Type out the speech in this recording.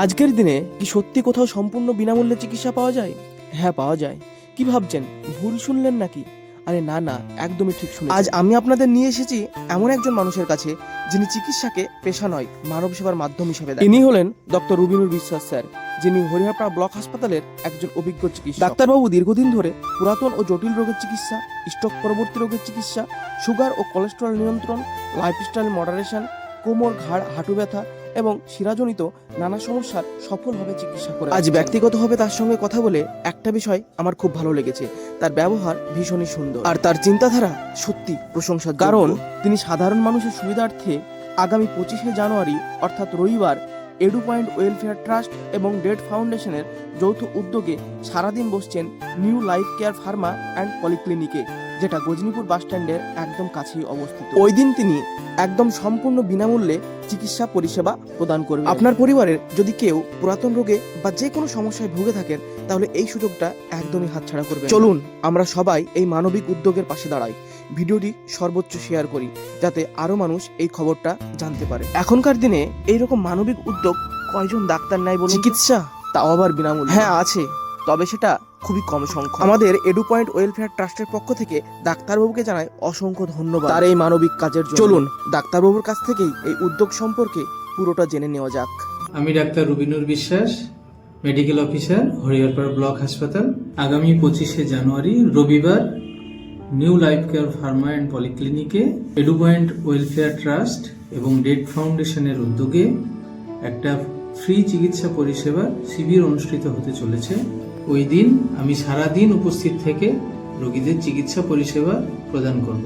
আজকের দিনে কি সত্যি কোথাও সম্পূর্ণ বিনামূল্যে চিকিৎসা পাওয়া যায়? হ্যাঁ, পাওয়া যায়। কি ভাবছেন, ভুল শুনলেন নাকি? আরে না না, একদমই ঠিক শুনেছেন। আজ আমি আপনাদের নিয়ে এসেছি এমন একজন মানুষের কাছে যিনি চিকিৎসাকে পেশা নয়, মানব সেবার মাধ্যম হিসেবে দেখেন। ইনি হলেন ডক্টর রুবিনুর বিশ্বাস স্যার, যিনি হরিহরপাড়া ব্লক হাসপাতালের একজন অভিজ্ঞ চিকিৎসক। ডাক্তারবাবু দীর্ঘদিন ধরে পুরাতন ও জটিল রোগের চিকিৎসা, স্ট্রোক পরবর্তী রোগের চিকিৎসা, সুগার ও কোলেস্টেরল নিয়ন্ত্রণ, লাইফস্টাইল মডারেশন, কোমর, ঘাড়, হাঁটু ব্যথা এবং শিরাজনিত নানা সমস্যার সফলভাবে চিকিৎসা করে। আজ ব্যক্তিগতভাবে তার সঙ্গে কথা বলে একটা বিষয় আমার খুব ভালো লেগেছে, তার ব্যবহার ভীষণই সুন্দর আর তার চিন্তাধারা সত্যি প্রশংসার। কারণ তিনি সাধারণ মানুষের সুবিধার্থে আগামী 25শে জানুয়ারি অর্থাৎ রবিবার এডু পয়েন্ট ওয়েলফেয়ার ট্রাস্ট এবং ডেট ফাউন্ডেশনের যৌথ উদ্যোগে সারাদিন বসছেন New Life Care Pharma and পলিক্লিনিকে, যেটা গজনীপুর বাস স্ট্যান্ডের একদম কাছেই অবস্থিত। ওই দিন তিনি একদম সম্পূর্ণ বিনামূল্যে চিকিৎসা পরিষেবা প্রদান করবেন। আপনার পরিবারের যদি কেউ পুরাতন রোগে বা যে কোনো সমস্যায় ভুগে থাকেন, তাহলে এই সুযোগটা একদমই হাতছাড়া করবেন। চলুন আমরা সবাই এই মানবিক উদ্যোগের পাশে দাঁড়াই, ভিডিওটি সর্বোচ্চ শেয়ার করি, যাতে আরো মানুষ এই খবরটা জানতে পারে। এখনকার দিনে এইরকম মানবিক উদ্যোগ কয়জন ডাক্তার নাই বলুন? চিকিৎসা তাও আবার বিনামূল্যে। হ্যাঁ আছে, তবে সেটা খুবই কম সংখ্যক। আমাদের এডু পয়েন্ট ওয়েলফেয়ার ট্রাস্টের পক্ষ থেকে ডাক্তারবাবুকে জানাই অসংখ্য ধন্যবাদ তার এই মানবিক কাজের জন্য। চলুন ডাক্তারবাবুর কাছ থেকেই এই উদ্যোগ সম্পর্কে পুরোটা জেনে নেওয়া যাক। আমি ডাক্তার রুবিনুর বিশ্বাস, মেডিকেল অফিসার, হরিহরপাড়া ব্লক হাসপাতাল। আগামী 25শে জানুয়ারি রবিবার New Life Care Pharma and পলিক্লিনিকে এডু পয়েন্ট ওয়েলফেয়ার ট্রাস্ট এবং ডেট ফাউন্ডেশনের উদ্যোগে একটা ফ্রি চিকিৎসা পরিষেবা শিবির অনুষ্ঠিত হতে চলেছে। ওই দিন আমি সারাদিন উপস্থিত থেকে রোগীদের চিকিৎসা পরিষেবা প্রদান করব।